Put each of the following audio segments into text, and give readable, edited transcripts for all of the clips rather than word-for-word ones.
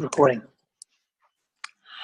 Recording.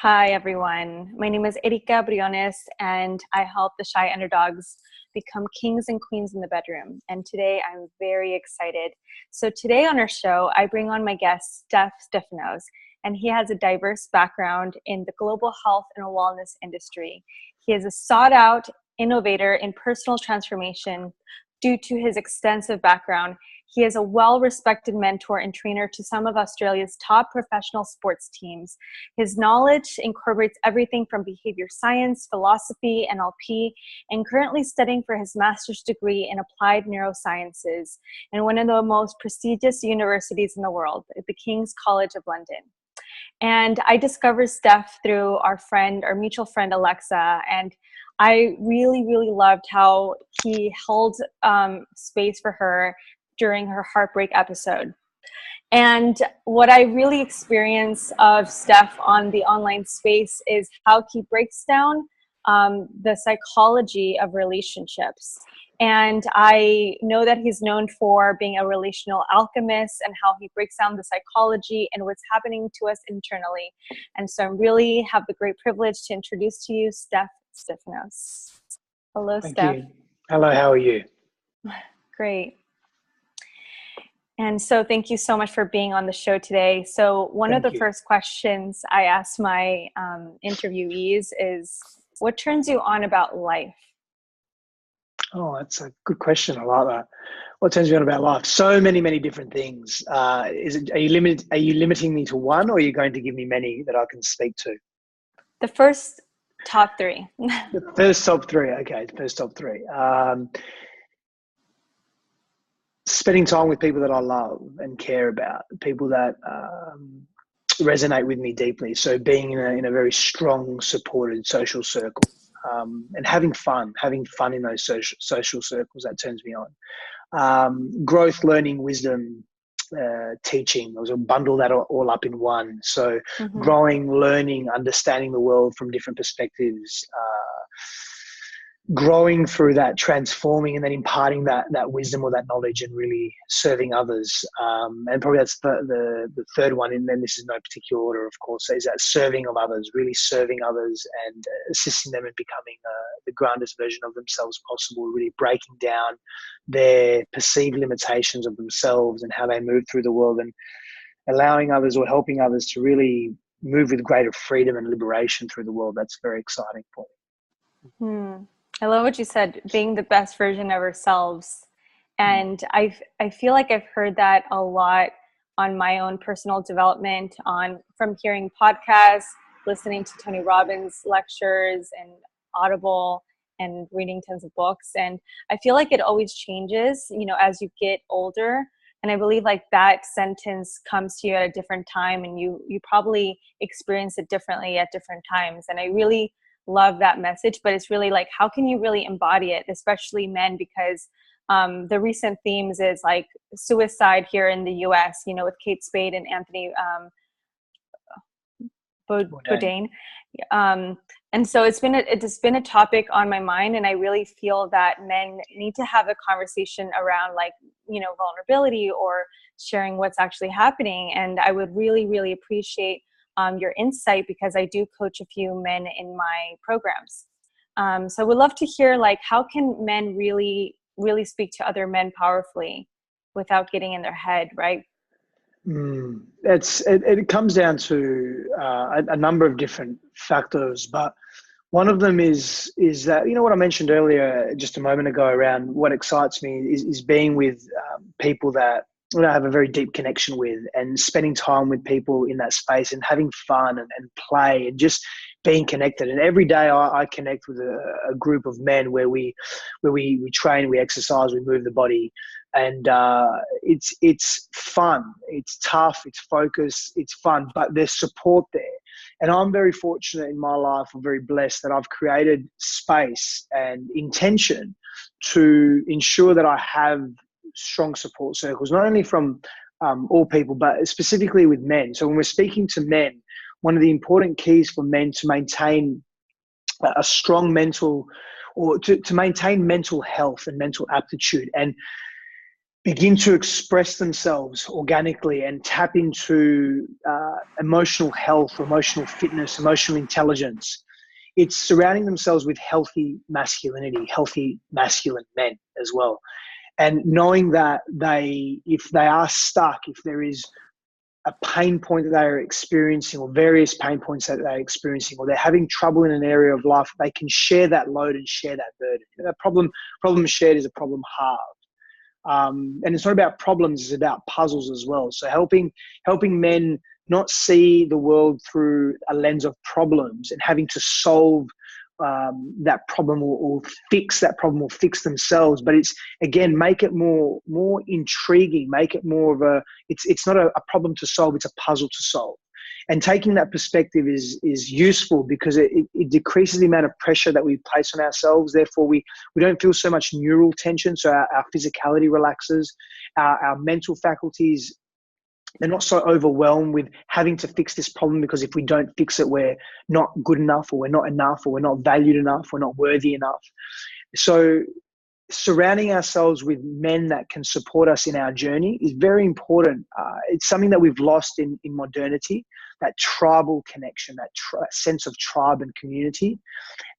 Hi, everyone. My name is Erika Briones, and I help the shy underdogs become kings and queens in the bedroom. And today I'm very excited. So today on our show, I bring on my guest, Stef Sifandos, and he has a diverse background in the global health and wellness industry. He is a sought-out innovator in personal transformation due to his extensive background. He is a well-respected mentor and trainer to some of Australia's top professional sports teams. His knowledge incorporates everything from behavior science, philosophy, NLP, and currently studying for his master's degree in applied neurosciences in one of the most prestigious universities in the world, the King's College of London. And I discovered Stef through our mutual friend, Alexa, and I really loved how he held space for her during her heartbreak episode. And what I really experience of Stef on the online space is how he breaks down the psychology of relationships. And I know that he's known for being a relational alchemist and how he breaks down the psychology and what's happening to us internally. And so I really have the great privilege to introduce to you Stef Sifandos. Hello, Thank Stef. you. Hello, how are you? Great. And so thank you so much for being on the show today. So one of the first questions I ask my interviewees is, what turns you on about life? Oh, that's a good question. I like that. What turns you on about life? So many different things. Are you limiting me to one, or are you going to give me many that I can speak to? The first top three. The first top three. Okay, the first top three. Spending time with people that I love and care about, people that resonate with me deeply. So being in a very strong, supported social circle, and having fun in those social circles, that turns me on. Growth, learning, wisdom, teaching. I was a bundle that all up in one. So growing, learning, understanding the world from different perspectives, growing through that, transforming, and then imparting that wisdom or that knowledge and really serving others. And probably that's the third one, and then this is no particular order, of course, is that serving of others, really serving others and assisting them in becoming the grandest version of themselves possible, really breaking down their perceived limitations of themselves and how they move through the world, and allowing others or helping others to really move with greater freedom and liberation through the world. That's very exciting for me. I love what you said, being the best version of ourselves. And I feel like I've heard that a lot on my own personal development, from hearing podcasts, listening to Tony Robbins lectures and Audible, and reading tons of books. And I feel like it always changes, as you get older. And I believe like that sentence comes to you at a different time, and you probably experience it differently at different times. And I really love that message, but it's really like, how can you really embody it, especially men, because the recent themes is like suicide here in the US, with Kate Spade and Anthony Bourdain. And so it's been a topic on my mind, and I really feel that men need to have a conversation around like, vulnerability or sharing what's actually happening. And I would really appreciate your insight, because I do coach a few men in my programs. So I would love to hear, like, how can men really speak to other men powerfully without getting in their head, right? It comes down to a number of different factors, but one of them is that, what I mentioned earlier just a moment ago around what excites me is being with people that I have a very deep connection with, and spending time with people in that space and having fun and play and just being connected. And every day I connect with a group of men where we train, we exercise, we move the body, and it's fun, it's tough, it's focused, it's fun, but there's support there. And I'm very fortunate in my life, I'm very blessed that I've created space and intention to ensure that I have strong support circles, not only from all people, but specifically with men. So when we're speaking to men, one of the important keys for men to maintain a strong mental, or to maintain mental health and mental aptitude, and begin to express themselves organically and tap into emotional health, emotional fitness, emotional intelligence. It's surrounding themselves with healthy masculinity, healthy masculine men as well. And knowing that if they are stuck, if there is a pain point that they are experiencing, or various pain points that they're experiencing, or they're having trouble in an area of life, they can share that load and share that burden. That problem shared is a problem halved. And it's not about problems, it's about puzzles as well. So helping men not see the world through a lens of problems and having to solve that problem or fix that problem or fix themselves, but it's, again, make it more intriguing, make it more of it's not a problem to solve, it's a puzzle to solve. And taking that perspective is useful because it decreases the amount of pressure that we place on ourselves. Therefore, we don't feel so much neural tension. So our physicality relaxes, our mental faculties, they're not so overwhelmed with having to fix this problem, because if we don't fix it, we're not good enough, or we're not enough, or we're not valued enough, we're not worthy enough. So surrounding ourselves with men that can support us in our journey is very important. It's something that we've lost in modernity, that tribal connection, that sense of tribe and community.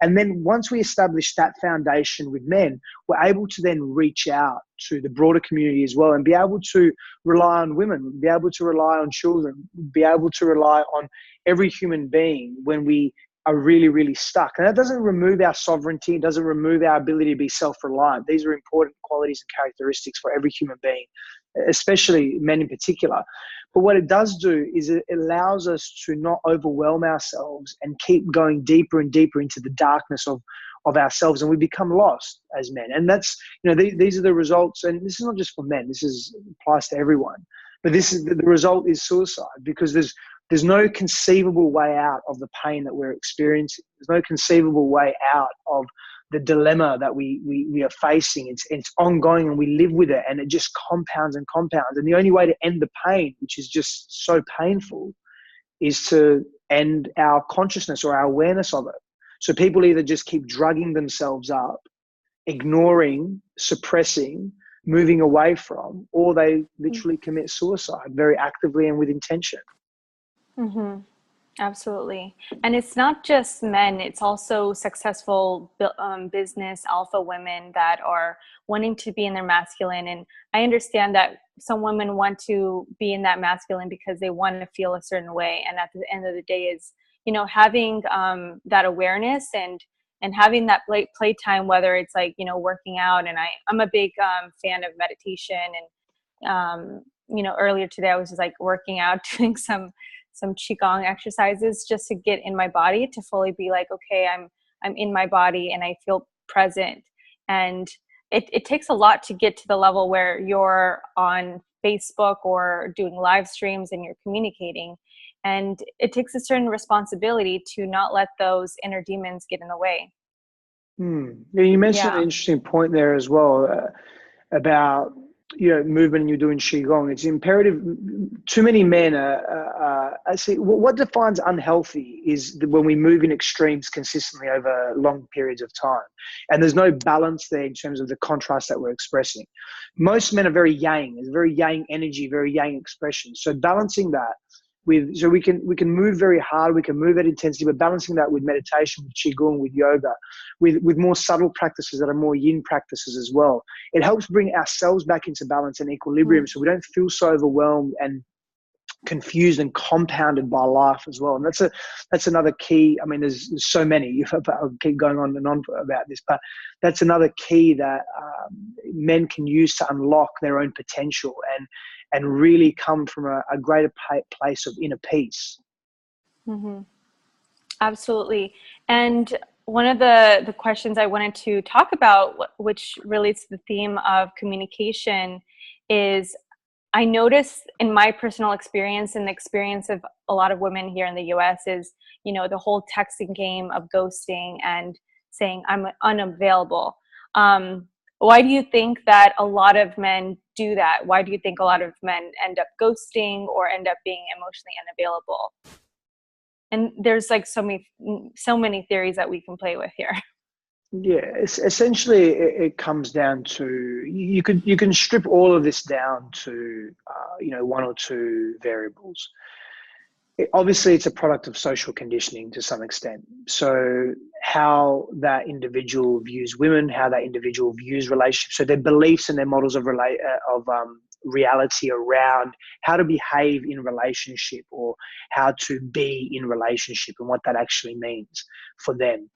And then once we establish that foundation with men, we're able to then reach out to the broader community as well, and be able to rely on women, be able to rely on children, be able to rely on every human being when we are really, really stuck. And that doesn't remove our sovereignty. It doesn't remove our ability to be self-reliant. These are important qualities and characteristics for every human being, especially men in particular. But what it does do is it allows us to not overwhelm ourselves and keep going deeper and deeper into the darkness of ourselves, and we become lost as men. And that's, these are the results. And this is not just for men. This applies to everyone. But the result is suicide, because there's no conceivable way out of the pain that we're experiencing. There's no conceivable way out of the dilemma that we are facing. It's ongoing, and we live with it, and it just compounds and compounds. And the only way to end the pain, which is just so painful, is to end our consciousness or our awareness of it. So people either just keep drugging themselves up, ignoring, suppressing, moving away from, or they literally commit suicide very actively and with intention. Mm-hmm. Absolutely. And it's not just men, it's also successful business alpha women that are wanting to be in their masculine. And I understand that some women want to be in that masculine because they want to feel a certain way. And at the end of the day is, having that awareness and having that playtime, whether it's like, working out. And I'm a big fan of meditation. And, earlier today I was just like working out, doing some qigong exercises just to get in my body, to fully be like, okay, I'm in my body and I feel present. And it takes a lot to get to the level where you're on Facebook or doing live streams and you're communicating. And it takes a certain responsibility to not let those inner demons get in the way. Yeah, you mentioned an interesting point there as well, about movement, and you're doing qigong. It's imperative. Too many men I see what defines unhealthy is when we move in extremes consistently over long periods of time, and there's no balance there in terms of the contrast that we're expressing. Most men are very yang. There's very yang energy, very yang expression. So balancing that so we can move very hard, we can move at intensity, but balancing that with meditation, with qigong, with yoga, with more subtle practices that are more yin practices as well. It helps bring ourselves back into balance and equilibrium, so we don't feel so overwhelmed and confused and compounded by life as well. And that's another key. I mean, there's so many. I'll keep going on and on about this, but that's another key that men can use to unlock their own potential and really come from a greater place of inner peace. Mm-hmm. Absolutely. And one of the questions I wanted to talk about, which relates to the theme of communication, is I notice in my personal experience and the experience of a lot of women here in the US is, the whole texting game of ghosting and saying I'm unavailable. Why do you think that a lot of men do that? Why do you think a lot of men end up ghosting or end up being emotionally unavailable? And there's like so many theories that we can play with here. Yeah, essentially it comes down to you can strip all of this down to one or two variables. Obviously, it's a product of social conditioning to some extent. So how that individual views women, how that individual views relationships, so their beliefs and their models of reality around how to behave in relationship or how to be in relationship and what that actually means for them.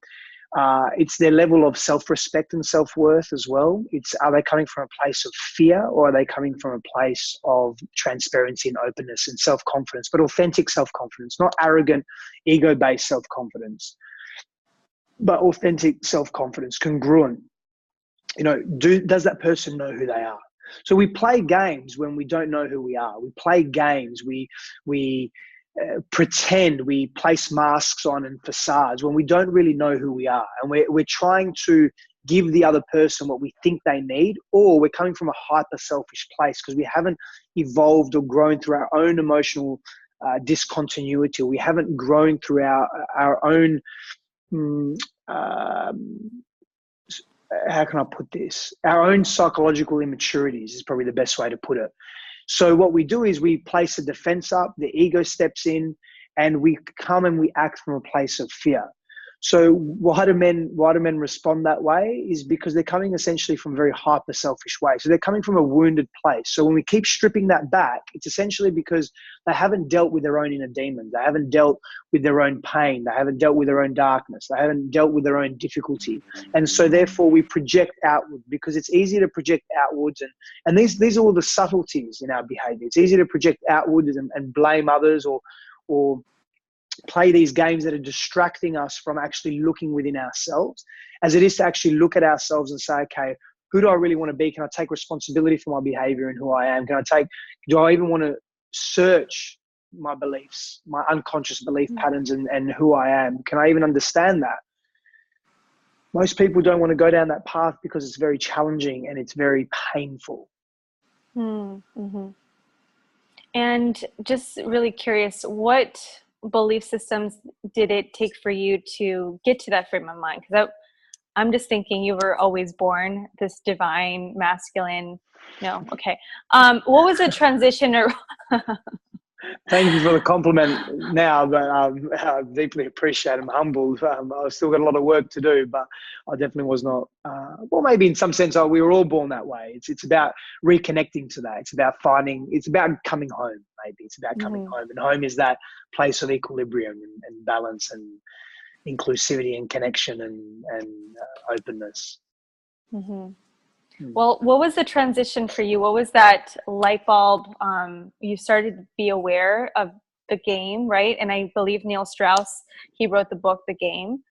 It's their level of self-respect and self-worth as well. Are they coming from a place of fear, or are they coming from a place of transparency and openness and self-confidence, but authentic self-confidence, not arrogant, ego-based self-confidence, but authentic self-confidence, congruent. Does that person know who they are? So we play games when we don't know who we are. We play games. We pretend, we place masks on and facades when we don't really know who we are, and we're trying to give the other person what we think they need, or we're coming from a hyper selfish place because we haven't evolved or grown through our own emotional discontinuity, or we haven't grown through our own how can I put this? Our own psychological immaturities is probably the best way to put it. So what we do is we place a defense up, the ego steps in, and we come and we act from a place of fear. So why do men respond that way is because they're coming essentially from a very hyper selfish way. So they're coming from a wounded place. So when we keep stripping that back, it's essentially because they haven't dealt with their own inner demons. They haven't dealt with their own pain. They haven't dealt with their own darkness. They haven't dealt with their own difficulty. And so therefore we project outward, because it's easier to project outwards. And these are all the subtleties in our behavior. It's easier to project outwards and blame others or play these games that are distracting us from actually looking within ourselves, as it is to actually look at ourselves and say, okay, who do I really want to be? Can I take responsibility for my behavior and who I am? Do I even want to search my beliefs, my unconscious belief patterns and who I am? Can I even understand that? Most people don't want to go down that path because it's very challenging and it's very painful. Mm-hmm. And just really curious, what belief systems did it take for you to get to that frame of mind? Because I'm just thinking you were always born this divine, masculine. No, okay. What was the transition? Thank you for the compliment now, but I deeply appreciate it. I'm humbled. I've still got a lot of work to do, but I definitely was not, well, maybe in some sense, we were all born that way. It's about reconnecting to that. It's about coming home, maybe. It's about coming home. And home is that place of equilibrium and balance and inclusivity and connection and openness. Mm-hmm. Well, what was the transition for you? What was that light bulb? You started to be aware of the game, right? And I believe Neil Strauss, he wrote the book, The Game,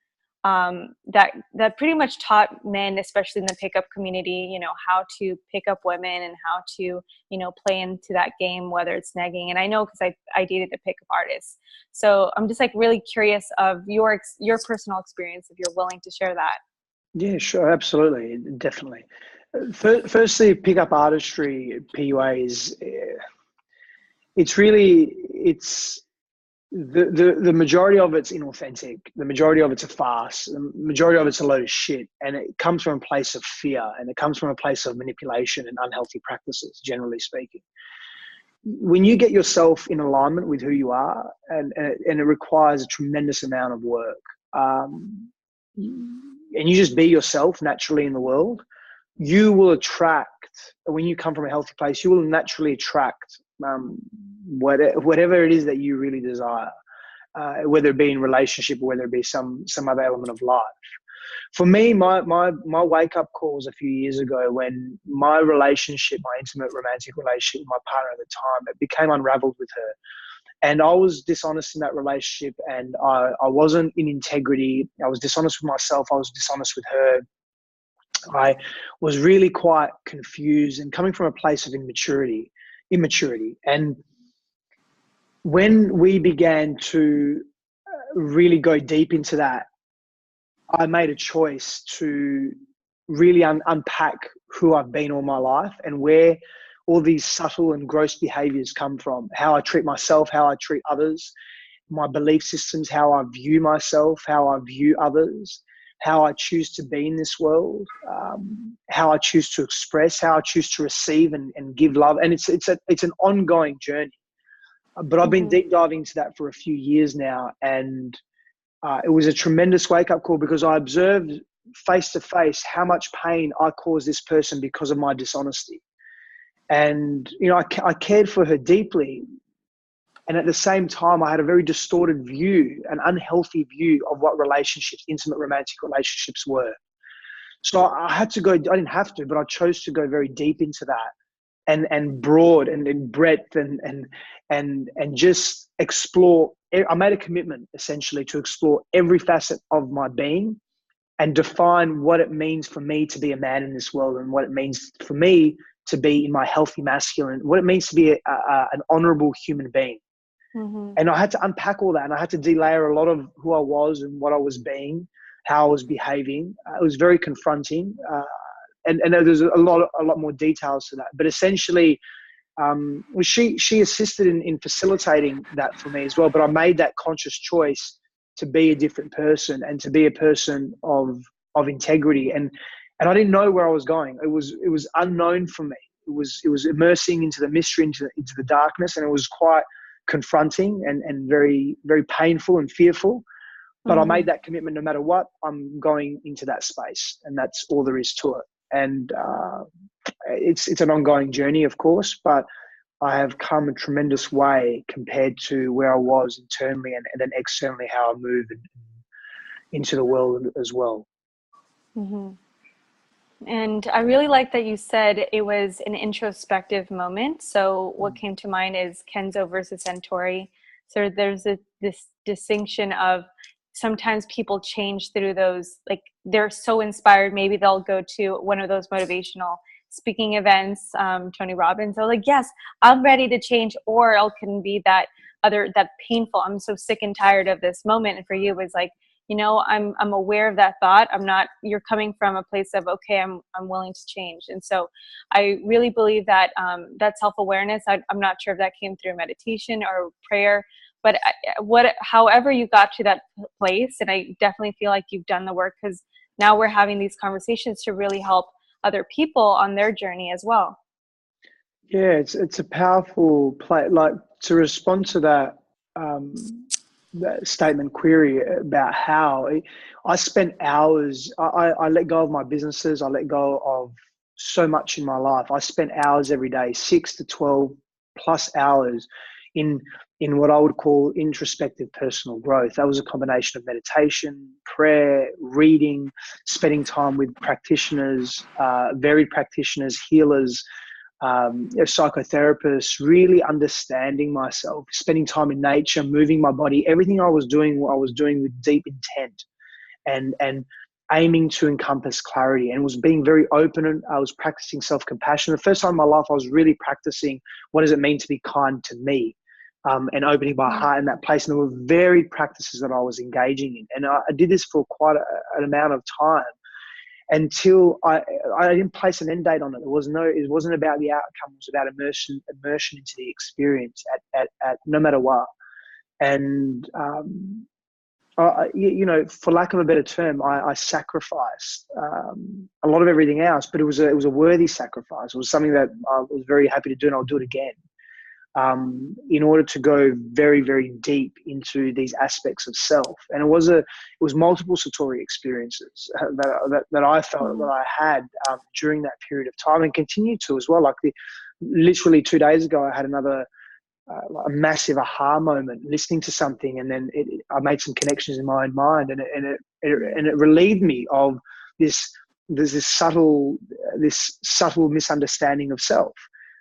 that pretty much taught men, especially in the pickup community, how to pick up women and how to, play into that game, whether it's negging. And I know because I dated a pickup artist. So I'm just like really curious of your personal experience, if you're willing to share that. Yeah, sure. Absolutely. Definitely. Firstly, pickup artistry, PUA the majority of it's inauthentic. The majority of it's a farce. The majority of it's a load of shit. And it comes from a place of fear, and it comes from a place of manipulation and unhealthy practices, generally speaking. When you get yourself in alignment with who you are, and it requires a tremendous amount of work, and you just be yourself naturally in the world, you will attract, when you come from a healthy place, you will naturally attract whatever it is that you really desire, whether it be in relationship or whether it be some other element of life. For me, my wake-up call was a few years ago when my intimate romantic relationship with my partner at the time, it became unraveled with her. And I was dishonest in that relationship, and I wasn't in integrity. I was dishonest with myself. I was dishonest with her. I was really quite confused and coming from a place of immaturity. And when we began to really go deep into that, I made a choice to really unpack who I've been all my life and where all these subtle and gross behaviors come from, how I treat myself, how I treat others, my belief systems, how I view myself, how I view others, how I choose to be in this world, how I choose to express, how I choose to receive and give love. And it's an ongoing journey. But I've been deep diving into that for a few years now, and it was a tremendous wake-up call because I observed face to face how much pain I caused this person because of my dishonesty. And, I cared for her deeply. And at the same time, I had a very distorted view, an unhealthy view of what relationships, intimate romantic relationships were. So I had to go, I didn't have to, but I chose to go very deep into that and broad and in breadth and just explore. I made a commitment essentially to explore every facet of my being and define what it means for me to be a man in this world, and what it means for me to be in my healthy masculine, what it means to be an honorable human being. And I had to unpack all that, and I had to delayer a lot of who I was and what I was being, how I was behaving. It was very confronting, and there's a lot more details to that. But essentially, she assisted in facilitating that for me as well. But I made that conscious choice to be a different person and to be a person of integrity. And I didn't know where I was going. It was unknown for me. It was immersing into the mystery, into the darkness, and it was quite confronting and very, very painful and fearful. But I made that commitment. No matter what, I'm going into that space, and that's all there is to it. And it's an ongoing journey, of course, but I have come a tremendous way compared to where I was internally, and then externally how I move into the world as well. And I really like that you said it was an introspective moment. So what came to mind is Kenzo versus Centauri. So there's this distinction of sometimes people change through those, like they're so inspired, maybe they'll go to one of those motivational speaking events, Tony Robbins. They're like, yes, I'm ready to change. Or it can be that painful, I'm so sick and tired of this moment. And for you, it was like, I'm aware of that thought. You're coming from a place of, okay, I'm willing to change. And so I really believe that that self-awareness, I'm not sure if that came through meditation or prayer, but however you got to that place. And I definitely feel like you've done the work, because now we're having these conversations to really help other people on their journey as well. Yeah, it's a powerful play. Like, to respond to that, that statement query about how I spent hours, I let go of my businesses. I let go of so much in my life. I spent hours every day, 6 to 12 plus hours in what I would call introspective personal growth. That was a combination of meditation, prayer, reading, spending time with practitioners, varied practitioners, healers, psychotherapists, really understanding myself, spending time in nature, moving my body. Everything I was doing with deep intent and aiming to encompass clarity, and was being very open. And I was practicing self-compassion. The first time in my life, I was really practicing what does it mean to be kind to me, and opening my heart in that place. And there were varied practices that I was engaging in. And I did this for quite an amount of time, until I didn't place an end date on it. It wasn't about the outcome. It was about immersion into the experience at no matter what. And for lack of a better term, I sacrificed a lot of everything else, but it was a worthy sacrifice. It was something that I was very happy to do, and I'll do it again. In order to go very, very deep into these aspects of self. And it was multiple satori experiences that I felt that I had during that period of time, and continue to as well. Like literally 2 days ago, I had another a massive aha moment listening to something, and then I made some connections in my own mind, and it relieved me of this subtle misunderstanding of self.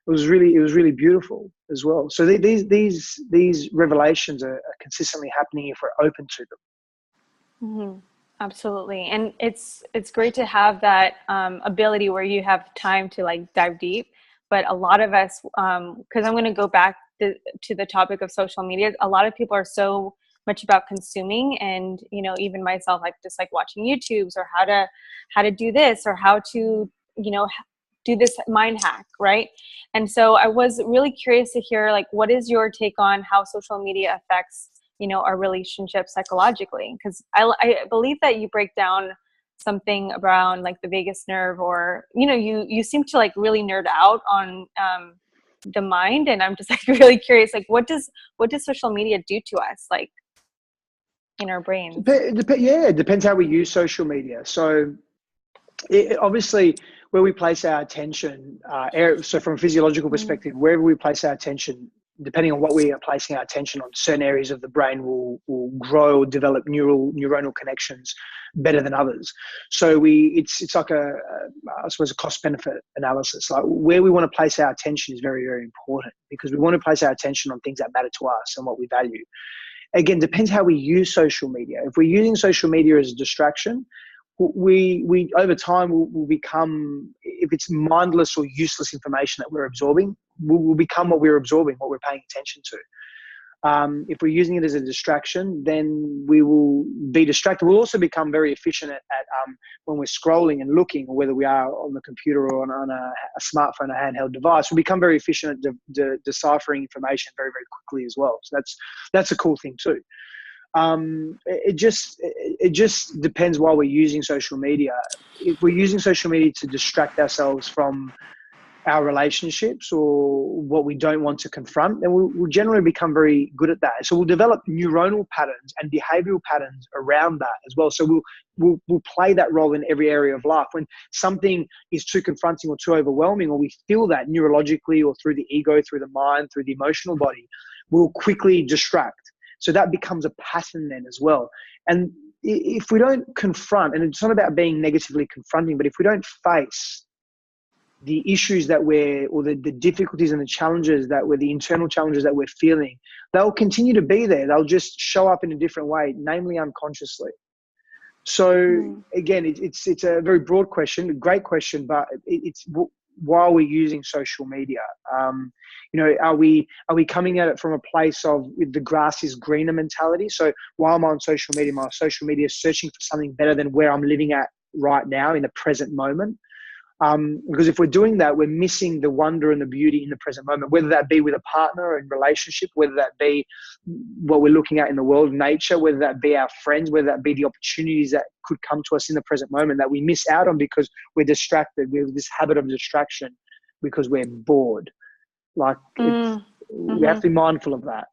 It was really beautiful as well. So these revelations are consistently happening if we're open to them. Absolutely. And it's great to have that ability where you have time to like dive deep. But a lot of us, because I'm going to go back to the topic of social media, a lot of people are so much about consuming, and even myself, like just like watching YouTubes, or how to do this, or how to do this mind hack, right? And so I was really curious to hear, like, what is your take on how social media affects our relationship psychologically? Because I believe that you break down something around like the vagus nerve, or, you know, you seem to like really nerd out on the mind. And I'm just like really curious, like what does social media do to us, like in our brains? Yeah, it depends how we use social media. So obviously, where we place our attention, so from a physiological perspective, wherever we place our attention, depending on what we are placing our attention on, certain areas of the brain will grow or develop neuronal connections better than others. So it's like I suppose a cost benefit analysis. Like where we want to place our attention is very, very important, because we want to place our attention on things that matter to us and what we value. Again, depends how we use social media. If we're using social media as a distraction, we over time will become, if it's mindless or useless information that we're absorbing, we'll become what we're absorbing, what we're paying attention to. If we're using it as a distraction, then we will be distracted. We'll also become very efficient at when we're scrolling and looking, or whether we are on the computer or on a smartphone, a handheld device. We'll become very efficient at deciphering information very, very quickly as well. So that's a cool thing too. It just depends why we're using social media. If we're using social media to distract ourselves from our relationships or what we don't want to confront, then we'll generally become very good at that. So we'll develop neuronal patterns and behavioral patterns around that as well. So we'll play that role in every area of life. When something is too confronting or too overwhelming, or we feel that neurologically or through the ego, through the mind, through the emotional body, we'll quickly distract. So that becomes a pattern then as well. And if we don't confront, and it's not about being negatively confronting, but if we don't face the issues that or the difficulties and the challenges the internal challenges that we're feeling, they'll continue to be there. They'll just show up in a different way, namely unconsciously. So again, it's a very broad question, a great question, but it's why are we using social media? You know, are we coming at it from a place of the grass is greener mentality? So while I'm on social media, my social media is searching for something better than where I'm living at right now in the present moment. Because if we're doing that, we're missing the wonder and the beauty in the present moment, whether that be with a partner or in relationship, whether that be what we're looking at in the world, nature, whether that be our friends, whether that be the opportunities that could come to us in the present moment that we miss out on because we're distracted. We have this habit of distraction because we're bored. Like we have to be mindful of that.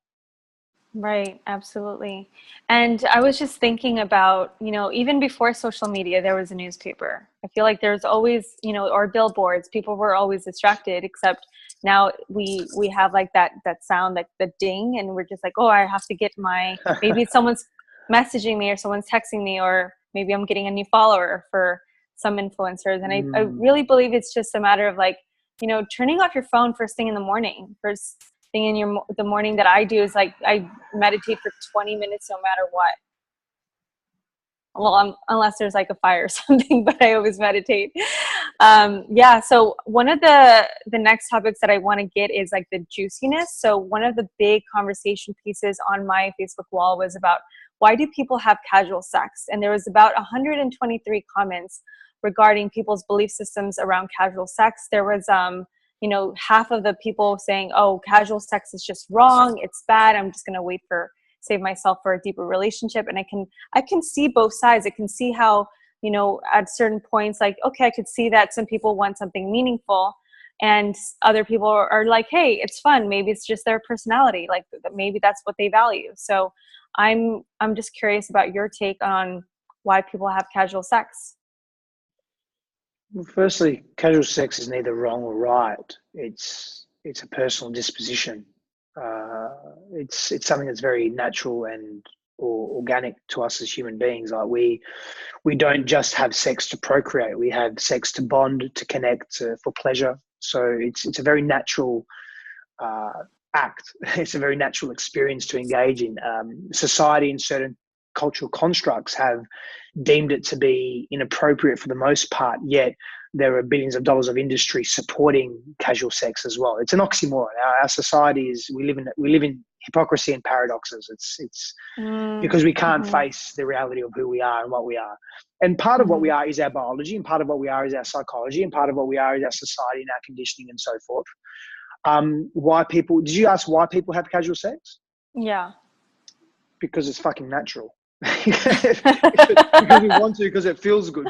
Right, absolutely. And I was just thinking about, you know, even before social media, there was a newspaper. I feel like there's always, you know, or billboards. People were always distracted, except now we have like that sound, like the ding, and we're just like, oh, I have to get maybe someone's messaging me or someone's texting me, or maybe I'm getting a new follower for some influencers. And I really believe it's just a matter of like, you know, turning off your phone first thing in the morning. First thing in the morning that I do is like I meditate for 20 minutes no matter what. Well, unless there's like a fire or something, but I always meditate. Yeah. So one of the next topics that I want to get is like the juiciness. So one of the big conversation pieces on my Facebook wall was about why do people have casual sex? And there was about 123 comments regarding people's belief systems around casual sex. There was, you know, half of the people saying, oh, casual sex is just wrong. It's bad. I'm just going to save myself for a deeper relationship. And I can see both sides. I can see how, you know, at certain points, like, okay, I could see that some people want something meaningful and other people are like, hey, it's fun. Maybe it's just their personality. Like maybe that's what they value. So I'm just curious about your take on why people have casual sex. Well, firstly, casual sex is neither wrong or right. It's a personal disposition. It's something that's very natural or organic to us as human beings. Like we don't just have sex to procreate. We have sex to bond, to connect, for pleasure. So it's a very natural act. It's a very natural experience to engage in. Society and certain cultural constructs have deemed it to be inappropriate for the most part, yet there are billions of dollars of industry supporting casual sex as well. It's an oxymoron. Our society we live in hypocrisy and paradoxes. It's because we can't face the reality of who we are and what we are. And part of what we are is our biology, and part of what we are is our psychology, and part of what we are is our society and our conditioning and so forth. Did you ask why people have casual sex? Yeah. Because it's fucking natural. because we want to, because it feels good.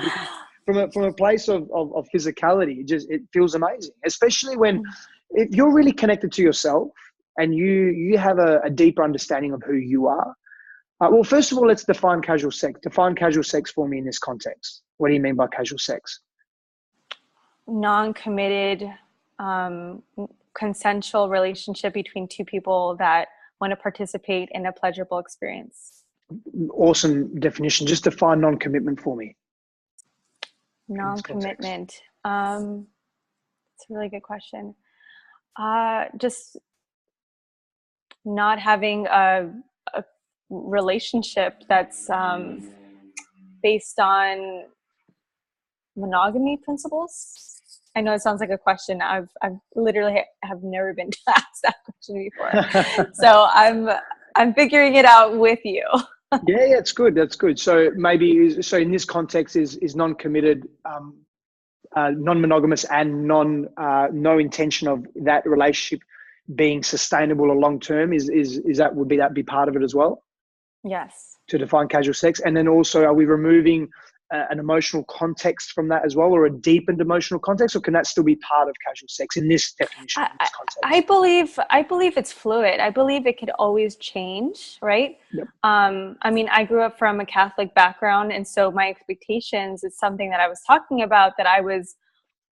Because from a place of physicality, it feels amazing, especially when if you're really connected to yourself and you have a deeper understanding of who you are. Well, first of all, let's define casual sex. Define casual sex for me in this context. What do you mean by casual sex? Non-committed, consensual relationship between two people that want to participate in a pleasurable experience. Awesome definition. Just define non-commitment for me. Non-commitment. It's a really good question. Just not having a relationship that's based on monogamy principles. I know it sounds like a question. I've literally have never been asked that question before, so I'm figuring it out with you. Yeah, it's good. That's good. So maybe in this context is non-committed, non-monogamous, and no intention of that relationship being sustainable or long term. Is that would be part of it as well? Yes. To define casual sex, and then also, are we removing an emotional context from that as well, or a deepened emotional context, or can that still be part of casual sex in this definition? In this context? I believe it's fluid. I believe it could always change, right? Yep. I mean, I grew up from a Catholic background, and so my expectations is something that I was talking about, that I was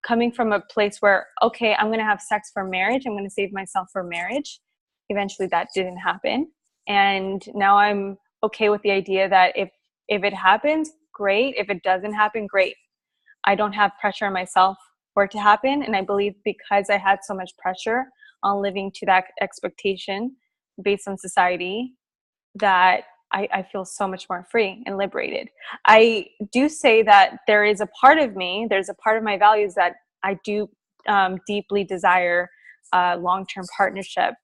coming from a place where, okay, I'm going to have sex for marriage. I'm going to save myself for marriage. Eventually that didn't happen. And now I'm okay with the idea that if it happens, great. If it doesn't happen, great. I don't have pressure on myself for it to happen. And I believe because I had so much pressure on living to that expectation based on society, that I feel so much more free and liberated. I do say that there's a part of my values that I do deeply desire a long-term partnership.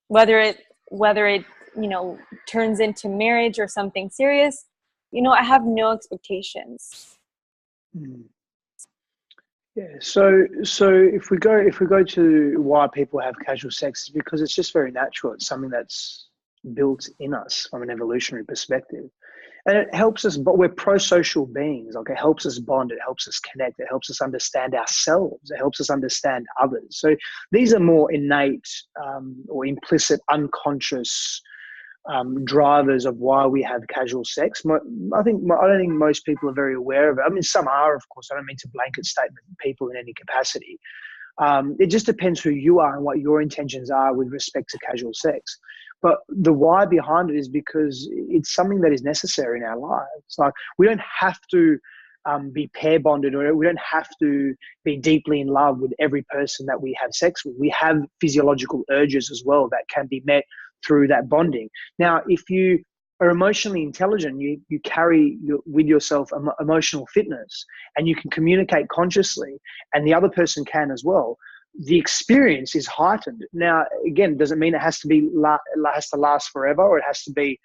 Whether it turns into marriage or something serious, I have no expectations. Yeah. So if we go to why people have casual sex, it's because it's just very natural. It's something that's built in us from an evolutionary perspective, and it helps us. But we're pro-social beings. Like, it helps us bond. It helps us connect. It helps us understand ourselves. It helps us understand others. So these are more innate or implicit, unconscious drivers of why we have casual sex. I don't think most people are very aware of it. I mean, some are, of course. I don't mean to blanket statement people in any capacity. It just depends who you are and what your intentions are with respect to casual sex. But the why behind it is because it's something that is necessary in our lives. Like, we don't have to be pair bonded, or we don't have to be deeply in love with every person that we have sex with. We have physiological urges as well that can be met through that bonding. Now, if you are emotionally intelligent, you carry with yourself emotional fitness, and you can communicate consciously, and the other person can as well. The experience is heightened. Now, again, doesn't mean it has to last forever, or it has to be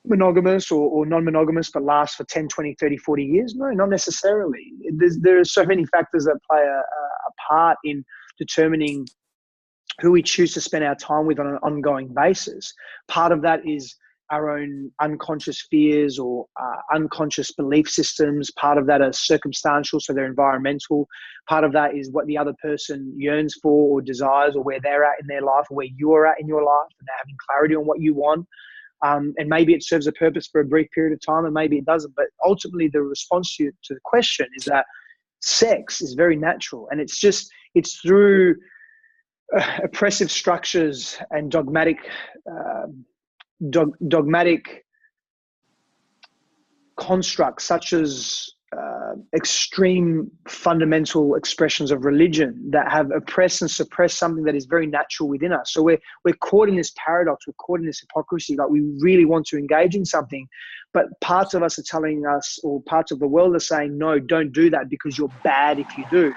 monogamous or non-monogamous but last for 10, 20, 30, 40 years. No, not necessarily. There are so many factors that play a part in determining who we choose to spend our time with on an ongoing basis. Part of that is our own unconscious fears or unconscious belief systems. Part of that are circumstantial, so they're environmental. Part of that is what the other person yearns for or desires, or where they're at in their life, or where you're at in your life, and they're having clarity on what you want. And maybe it serves a purpose for a brief period of time, and maybe it doesn't. But ultimately, the response to the question is that sex is very natural, and it's through oppressive structures and dogmatic constructs, such as extreme fundamental expressions of religion, that have oppressed and suppressed something that is very natural within us. So we're caught in this paradox, we're caught in this hypocrisy. Like, we really want to engage in something, but parts of us are telling us, or parts of the world are saying, no, don't do that because you're bad if you do.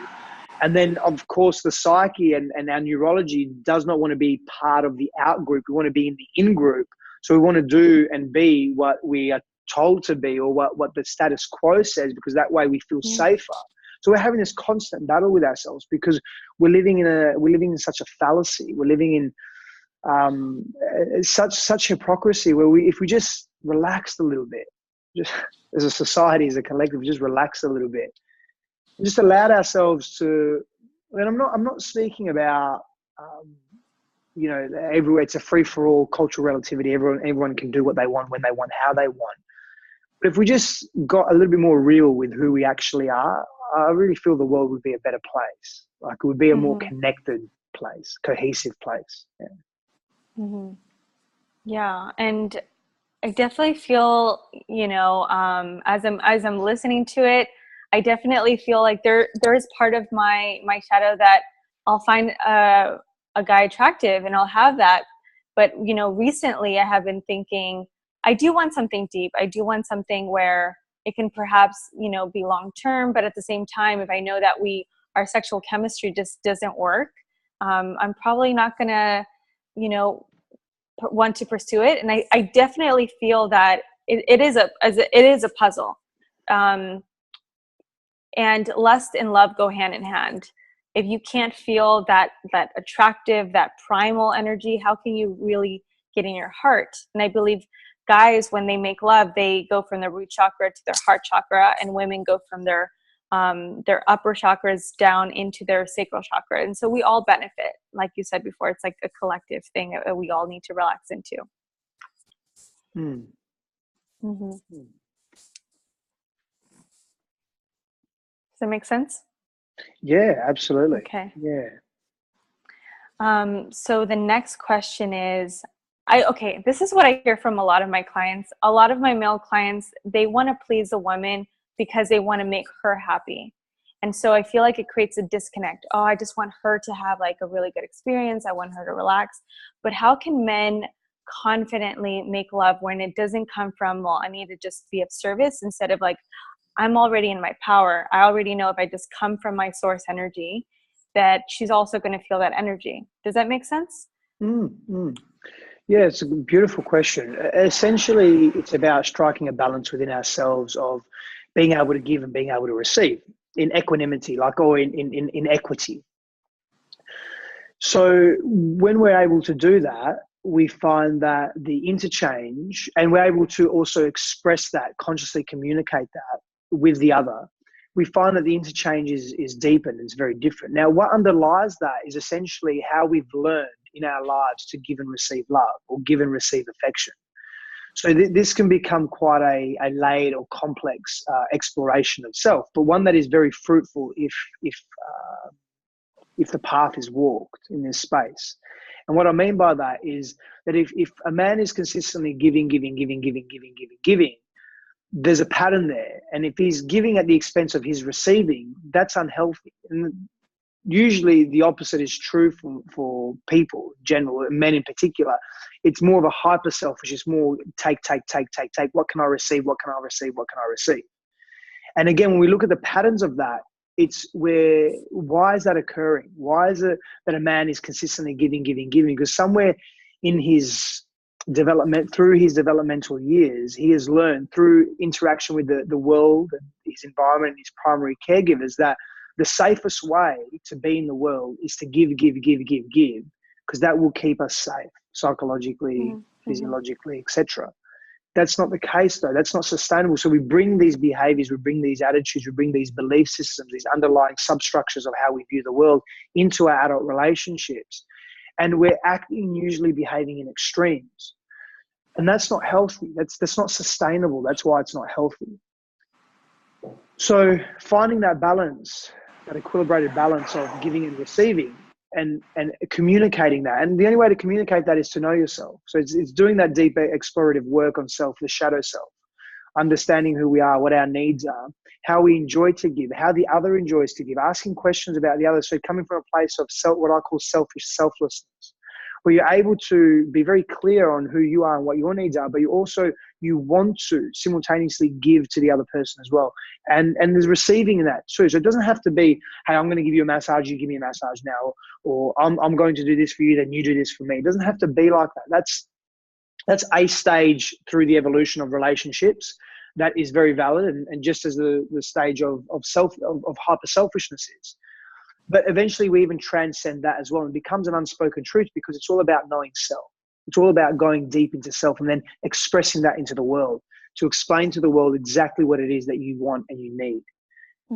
And then, of course, the psyche and our neurology does not want to be part of the out group. We want to be in the in group. So we want to do and be what we are told to be, or what the status quo says, because that way we feel safer. So we're having this constant battle with ourselves, because we're living in such a fallacy. We're living in It's such hypocrisy where if we just relaxed a little bit, just as a society, as a collective, just relax a little bit, and just allowed ourselves to. And I'm not speaking about everywhere it's a free for all cultural relativity. Everyone can do what they want, when they want, how they want. But if we just got a little bit more real with who we actually are, I really feel the world would be a better place. Like it would be a more connected place, cohesive place. Yeah. Mm-hmm. Yeah, and I definitely feel, as I'm listening to it, I definitely feel like there is part of my shadow that I'll find a guy attractive and I'll have that. But, recently I have been thinking, I do want something deep. I do want something where it can perhaps, be long term, but at the same time, if I know that our sexual chemistry just doesn't work, I'm probably not gonna, want to pursue it. And I definitely feel that it is a puzzle. And lust and love go hand in hand. If you can't feel that attractive, that primal energy, how can you really get in your heart? And I believe guys, when they make love, they go from their root chakra to their heart chakra, and women go from their upper chakras down into their sacral chakra. And so we all benefit. Like you said before, it's like a collective thing that we all need to relax into. Mm-hmm. Does that make sense? Yeah, absolutely. Okay. Yeah. So the next question is, this is what I hear from a lot of my clients. A lot of my male clients, they want to please a woman because they want to make her happy. And so I feel like it creates a disconnect. Oh, I just want her to have like a really good experience. I want her to relax. But how can men confidently make love when it doesn't come from, well, I need to just be of service, instead of like, I'm already in my power. I already know if I just come from my source energy, that she's also going to feel that energy. Does that make sense? Yeah, it's a beautiful question. Essentially, it's about striking a balance within ourselves of being able to give and being able to receive in equanimity, or in equity. So when we're able to do that, we find that the interchange, and we're able to also express that, consciously communicate that with the other, we find that the interchange is deepened. It's very different. Now, what underlies that is essentially how we've learned in our lives to give and receive love, or give and receive affection. So this can become quite a layered or complex exploration of self, but one that is very fruitful if the path is walked in this space. And what I mean by that is that if a man is consistently giving, there's a pattern there. And if he's giving at the expense of his receiving, that's unhealthy. And usually the opposite is true for people in general, men in particular. It's more of a hyper selfish. It's more take. What can I receive? What can I receive? What can I receive? And again, when we look at the patterns of that, it's why is that occurring? Why is it that a man is consistently giving? Because somewhere in his development, through his developmental years, he has learned through interaction with the world and his environment and his primary caregivers that the safest way to be in the world is to give, because that will keep us safe psychologically, physiologically, etc. That's not the case, though. That's not sustainable. So we bring these behaviors, we bring these attitudes, we bring these belief systems, these underlying substructures of how we view the world into our adult relationships. And we're usually behaving in extremes. And that's not healthy. That's not sustainable. That's why it's not healthy. So finding that balance, that equilibrated balance of giving and receiving, and communicating that. And the only way to communicate that is to know yourself. So it's doing that deep explorative work on self, the shadow self, understanding who we are, what our needs are, how we enjoy to give, how the other enjoys to give, asking questions about the other. So coming from a place of what I call selfish selflessness, where you're able to be very clear on who you are and what your needs are, but you want to simultaneously give to the other person as well. And there's receiving in that too. So it doesn't have to be, hey, I'm going to give you a massage, you give me a massage now, or I'm going to do this for you, then you do this for me. It doesn't have to be like that. That's a stage through the evolution of relationships that is very valid, and just as the stage of hyper selfishness is. But eventually we even transcend that as well, and becomes an unspoken truth, because it's all about knowing self. It's all about going deep into self and then expressing that into the world, to explain to the world exactly what it is that you want and you need.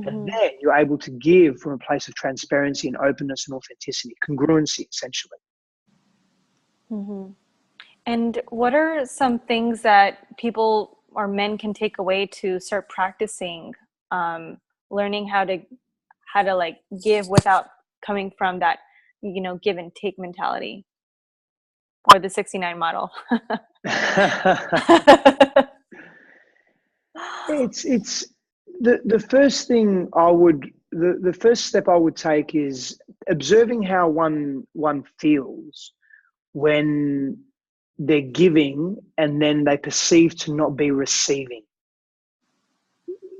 And then you're able to give from a place of transparency and openness and authenticity, congruency, essentially. And what are some things that people or men can take away to start practicing, learning how to like give without coming from that, give and take mentality, or the 69 model? It's the first thing the first step I would take is observing how one feels when they're giving and then they perceive to not be receiving.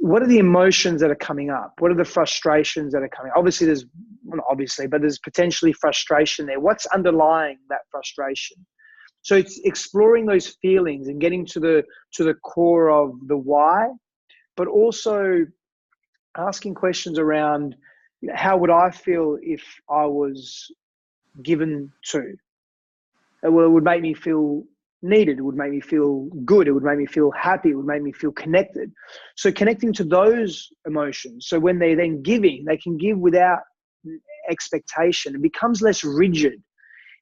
What are the emotions that are coming up? What are the frustrations that are coming? Obviously, but there's potentially frustration there. What's underlying that frustration? So it's exploring those feelings and getting to the core of the why, but also asking questions around, how would I feel if I was given to? Well, it would make me feel needed. It would make me feel good. It would make me feel happy. It would make me feel connected. So connecting to those emotions. So when they're then giving, they can give without expectation. It becomes less rigid.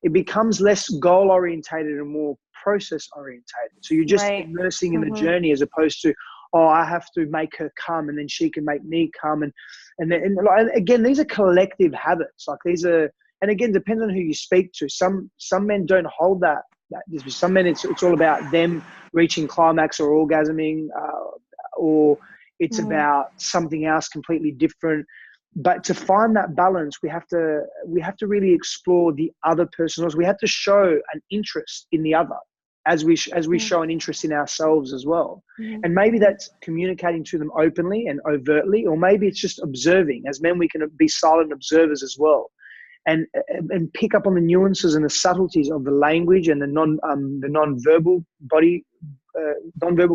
It becomes less goal orientated and more process orientated. So you're just immersing in the journey, as opposed to, oh, I have to make her come and then she can make me come. And again, these are collective habits. Like these are, and again, depends on who you speak to. Some men don't hold that. Some men, it's all about them reaching climax or orgasming, or it's about something else completely different. But to find that balance, we have to really explore the other person. Also, we have to show an interest in the other, as we show an interest in ourselves as well. And maybe that's communicating to them openly and overtly, or maybe it's just observing. As men, we can be silent observers as well, and pick up on the nuances and the subtleties of the language and the non-verbal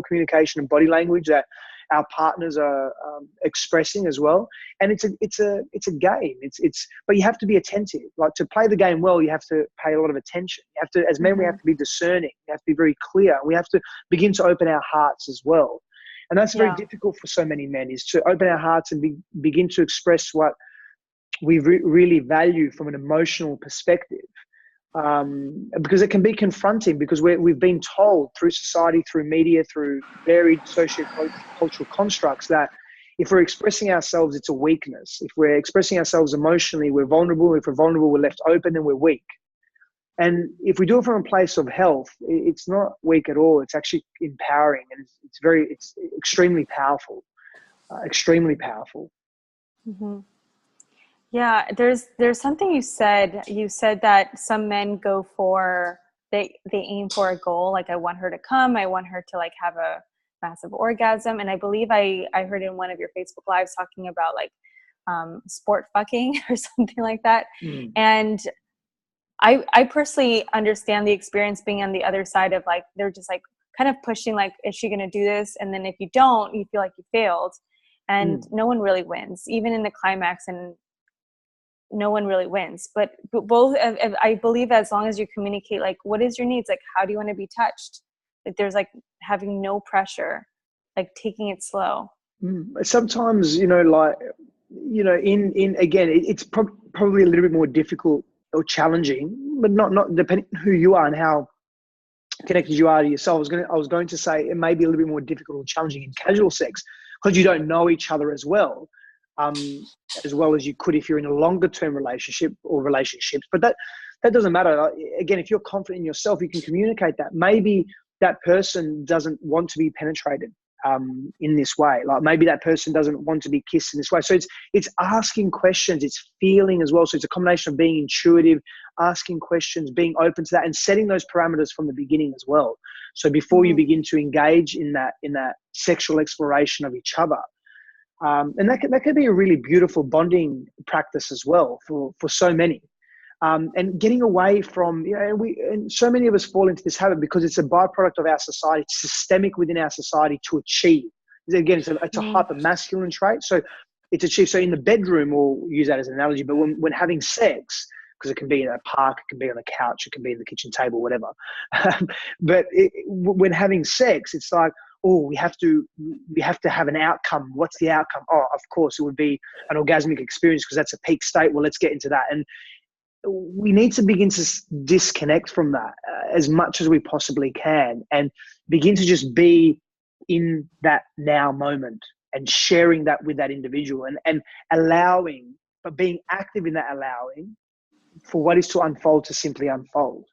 communication and body language that our partners are expressing as well. And it's a game. But you have to be attentive. Like, to play the game well, you have to pay a lot of attention. You have to, as men, we have to be discerning. We have to be very clear. We have to begin to open our hearts as well. And that's very difficult for so many men, is to open our hearts and begin to express what we really value from an emotional perspective. Because it can be confronting, because we've been told through society, through media, through varied socio-cultural constructs, that if we're expressing ourselves, it's a weakness. If we're expressing ourselves emotionally, we're vulnerable. If we're vulnerable, we're left open and we're weak. And if we do it from a place of health, it's not weak at all. It's actually empowering, and it's extremely powerful, extremely powerful. Yeah, there's something you said. You said that some men go for, they aim for a goal, like, I want her to come, I want her to like have a massive orgasm. And I believe I heard in one of your Facebook lives talking about like sport fucking or something like that. And I personally understand the experience being on the other side of, like, they're just like kind of pushing, like, is she going to do this? And then if you don't, you feel like you failed, and no one really wins, even in the climax, and no one really wins. But both, I believe, as long as you communicate, like, what is your needs? Like, how do you want to be touched? Like, there's like having no pressure, like taking it slow. Sometimes, again, it's probably a little bit more difficult or challenging, but not depending on who you are and how connected you are to yourself. I was going to say it may be a little bit more difficult or challenging in casual sex, because you don't know each other as well as you could if you're in a longer term relationship or relationships. But that doesn't matter. Again, if you're confident in yourself, you can communicate that. Maybe that person doesn't want to be penetrated in this way. Like, maybe that person doesn't want to be kissed in this way. So it's asking questions, it's feeling as well. So it's a combination of being intuitive, asking questions, being open to that, and setting those parameters from the beginning as well. So before you begin to engage in that sexual exploration of each other. And that could be a really beautiful bonding practice as well for so many. And getting away from, and so many of us fall into this habit because it's a byproduct of our society. It's systemic within our society to achieve. Again, it's a hyper masculine trait. So it's achieved. So in the bedroom, we'll use that as an analogy, but when having sex, because it can be in a park, it can be on a couch, it can be in the kitchen table, whatever. But when having sex, it's like, oh, we have to have an outcome. What's the outcome? Oh, of course, it would be an orgasmic experience because that's a peak state. Well, let's get into that. And we need to begin to disconnect from that as much as we possibly can and begin to just be in that now moment and sharing that with that individual and allowing, but being active in that allowing for what is to unfold to simply unfold.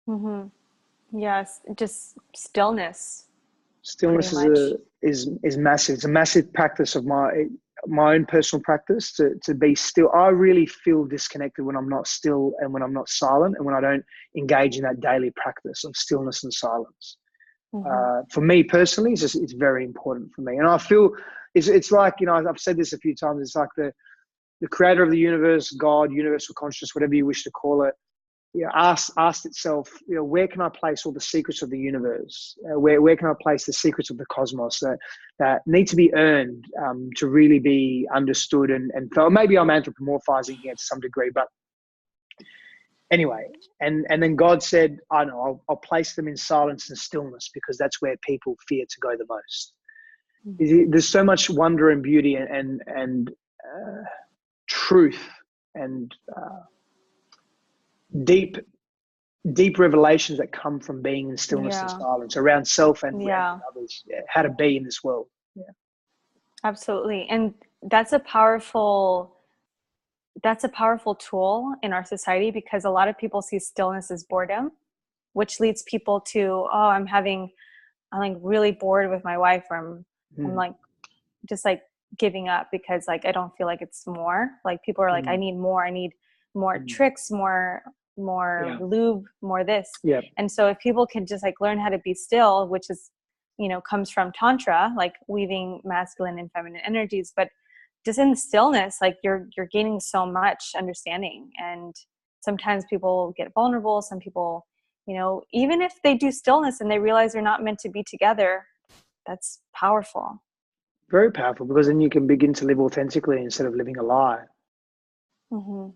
Mm-hmm. Yes, just stillness. Stillness is massive. It's a massive practice of my own personal practice to be still. I really feel disconnected when I'm not still and when I'm not silent and when I don't engage in that daily practice of stillness and silence. Mm-hmm. For me personally, it's very important for me. And I feel it's like, I've said this a few times, it's like the creator of the universe, God, universal consciousness, whatever you wish to call it, asked itself, where can I place all the secrets of the universe? Where can I place the secrets of the cosmos that need to be earned to really be understood and felt? Maybe I'm anthropomorphizing here to some degree, but anyway. And then God said, I know, I'll place them in silence and stillness because that's where people fear to go the most. Mm-hmm. There's so much wonder and beauty and truth and deep revelations that come from being in stillness and silence around self and others. How to be in this world. Absolutely. And that's a powerful tool in our society because a lot of people see stillness as boredom, which leads people to, I'm like really bored with my wife, or I'm like just like giving up because like I don't feel like it's more. Like people are like, I need more tricks, more lube, more this. Yeah. And so if people can just like learn how to be still, which is, comes from Tantra, like weaving masculine and feminine energies, but just in the stillness, like you're gaining so much understanding. And sometimes people get vulnerable. Some people, even if they do stillness and they realize they're not meant to be together, that's powerful. Very powerful, because then you can begin to live authentically instead of living a lie. Mm-hmm.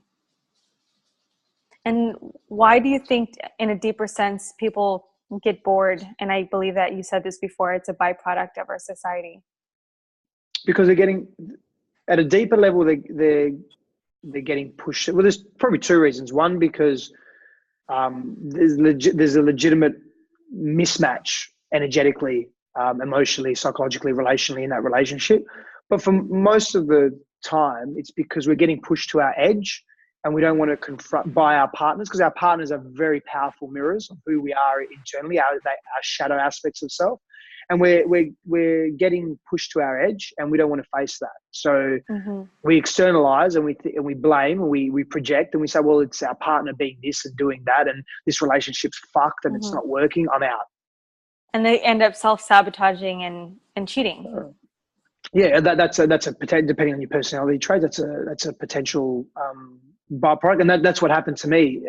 And why do you think, in a deeper sense, people get bored? And I believe that you said this before, it's a byproduct of our society. Because they're getting, at a deeper level, they're getting pushed. Well, there's probably two reasons. One, because there's a legitimate mismatch energetically, emotionally, psychologically, relationally in that relationship. But for most of the time, it's because we're getting pushed to our edge and we don't want to confront by our partners, because our partners are very powerful mirrors of who we are internally, our shadow aspects of self. And we're getting pushed to our edge and we don't want to face that. So we externalize and we blame and we project and we say, well, it's our partner being this and doing that and this relationship's fucked and it's not working, I'm out. And they end up self-sabotaging and cheating. Yeah, that's a depending on your personality trait, that's a potential byproduct, and that's what happened to me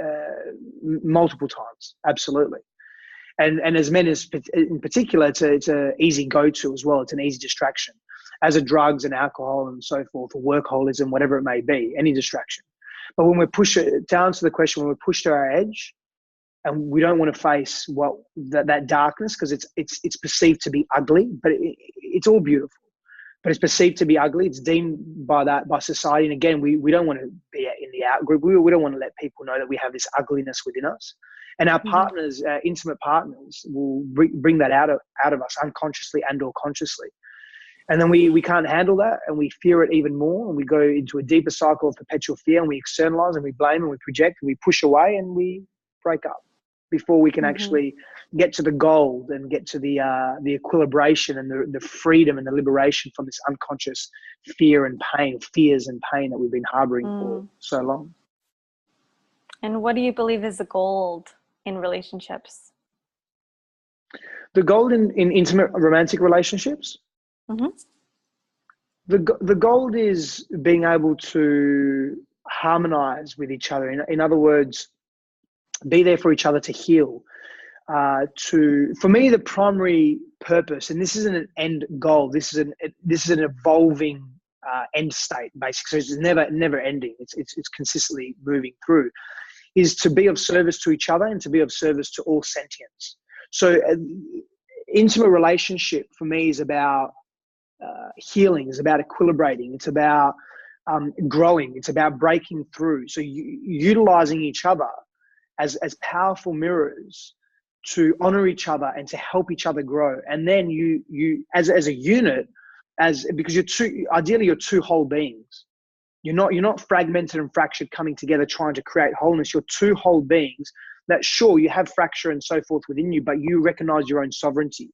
multiple times, absolutely. And as men, in particular, it's a easy go-to as well. It's an easy distraction, as are drugs and alcohol and so forth, or workaholism, whatever it may be, any distraction. But when we're pushed, to answer the question, when we're pushed to our edge, and we don't want to face that darkness, because it's perceived to be ugly, but it's all beautiful. But it's perceived to be ugly. It's deemed by society. And again, we don't want to be in the out group. We don't want to let people know that we have this ugliness within us. And our partners, intimate partners, will bring that out of us unconsciously and or consciously. And then we can't handle that, and we fear it even more. And we go into a deeper cycle of perpetual fear, and we externalize and we blame and we project and we push away and we break up before we can actually get to the gold and get to the equilibration and the freedom and the liberation from this unconscious fears and pain that we've been harboring for so long. And what do you believe is the gold in relationships? The gold in intimate romantic relationships? The gold is being able to harmonize with each other. In other words, be there for each other to heal. For me, the primary purpose, and this isn't an end goal, this is an evolving end state, basically. So it's never ending. It's consistently moving through. Is to be of service to each other and to be of service to all sentience. So intimate relationship for me is about healing, is about equilibrating, it's about growing, it's about breaking through. So utilizing each other as powerful mirrors to honor each other and to help each other grow. And then you as a unit, because ideally you're two whole beings. You're not fragmented and fractured coming together trying to create wholeness. You're two whole beings that, sure, you have fracture and so forth within you, but you recognize your own sovereignty.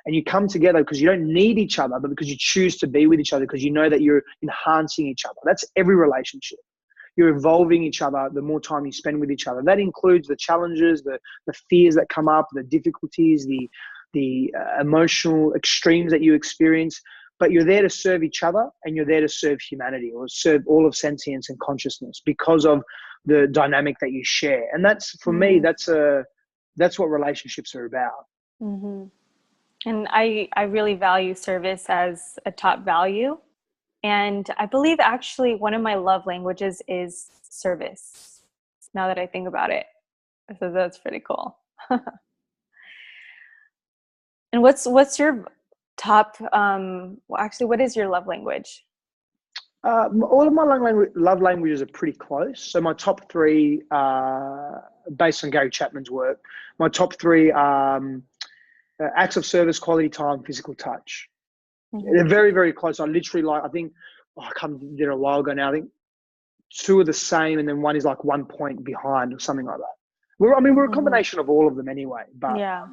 And you come together because you don't need each other, but because you choose to be with each other, because you know that you're enhancing each other. That's every relationship. You're evolving each other the more time you spend with each other. That includes the challenges, the fears that come up, the difficulties, the emotional extremes that you experience. But you're there to serve each other, and you're there to serve humanity, or serve all of sentience and consciousness, because of the dynamic that you share. And that's, for me, that's what relationships are about. Mm-hmm. And I really value service as a top value. And I believe actually one of my love languages is service, now that I think about it. So that's pretty cool. And what's your top, actually, what is your love language? All of my love languages are pretty close. So my top three, based on Gary Chapman's work, my top three are acts of service, quality time, physical touch. Mm-hmm. They're very, very close. I literally I think, I did it a while ago now. I think two are the same, and then one is like 1 point behind or something like that. We're a combination of all of them anyway. But yeah.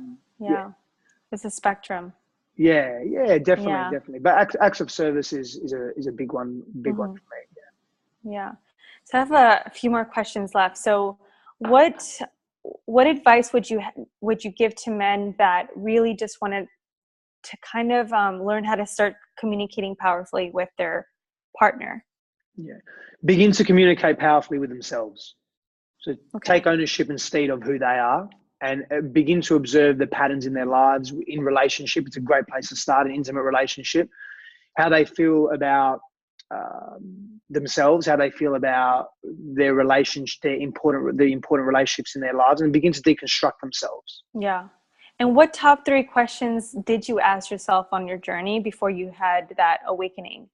It's a spectrum. Yeah, definitely. But acts of service is a big one for me. Yeah. So I have a few more questions left. So what advice would you give to men that really just wanted to kind of learn how to start communicating powerfully with their partner? Yeah. Begin to communicate powerfully with themselves. So take ownership instead of who they are, and begin to observe the patterns in their lives. In relationship, it's a great place to start an intimate relationship. How they feel about themselves, how they feel about their relationship, the important relationships in their lives, and begin to deconstruct themselves. Yeah. And what top three questions did you ask yourself on your journey before you had that awakening?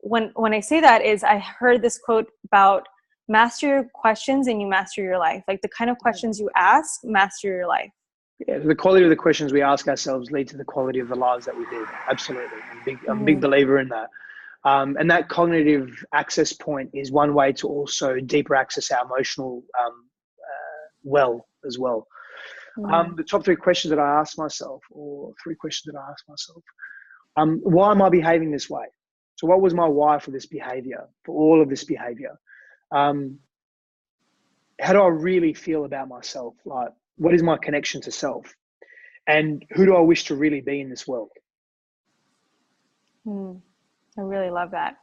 When I say that is, I heard this quote about master your questions and you master your life. Like the kind of questions you ask, master your life. Yeah, the quality of the questions we ask ourselves lead to the quality of the lives that we live. Absolutely. I'm a big believer in that. And that cognitive access point is one way to also deeper access our emotional well as well. The top three questions that I ask myself, or three questions that I ask myself, why am I behaving this way? So what was my why for this behavior, for all of this behavior? How do I really feel about myself? Like, what is my connection to self? And who do I wish to really be in this world? I really love that.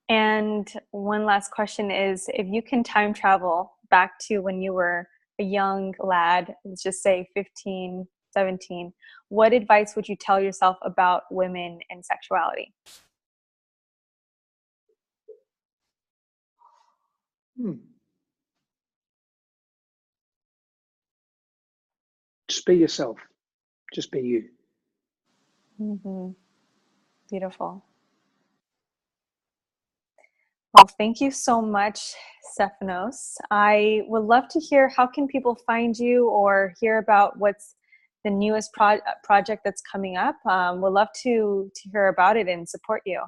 And one last question is, if you can time travel back to when you were a young lad, let's just say 15, 17, what advice would you tell yourself about women and sexuality? Just be yourself. Just be you. Mm-hmm. Beautiful. Well, thank you so much, Stefanos. I would love to hear, how can people find you or hear about what's the newest project that's coming up? We'd love to hear about it and support you.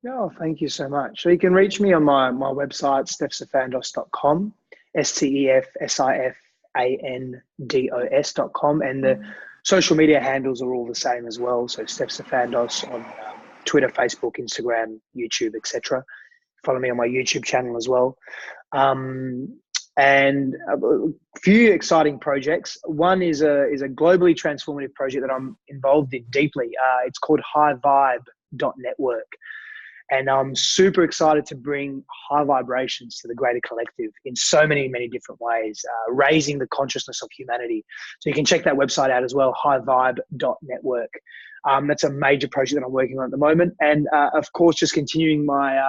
Oh, thank you so much. So you can reach me on my website, stefsifandos.com, STEFSIFANDOS.com. And the social media handles are all the same as well. So Stef Sifandos on Twitter, Facebook, Instagram, YouTube, etc. Follow me on my YouTube channel as well. And a few exciting projects. One is a globally transformative project that I'm involved in deeply. It's called highvibe.network. And I'm super excited to bring high vibrations to the greater collective in so many, many different ways, raising the consciousness of humanity. So you can check that website out as well, highvibe.network. That's a major project that I'm working on at the moment. And of course, just continuing my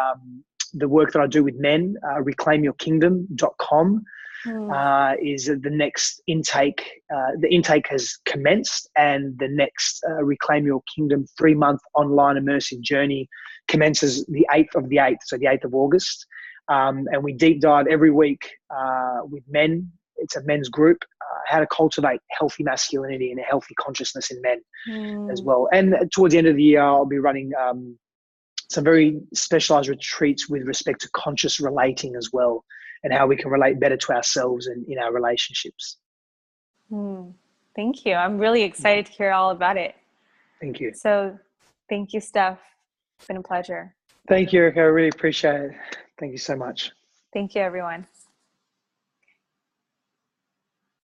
the work that I do with men, reclaimyourkingdom.com. Is the next intake. The intake has commenced, and the next Reclaim Your Kingdom 3-month online immersive journey commences the 8th of the 8th, so the 8th of August. And we deep dive every week with men. It's a men's group, how to cultivate healthy masculinity and a healthy consciousness in men as well. And towards the end of the year, I'll be running some very specialized retreats with respect to conscious relating as well, and how we can relate better to ourselves and in our relationships. Thank you. I'm really excited to hear all about it. Thank you. So thank you, Stef. It's been a pleasure. Thank you, Erica. I really appreciate it. Thank you so much. Thank you, everyone.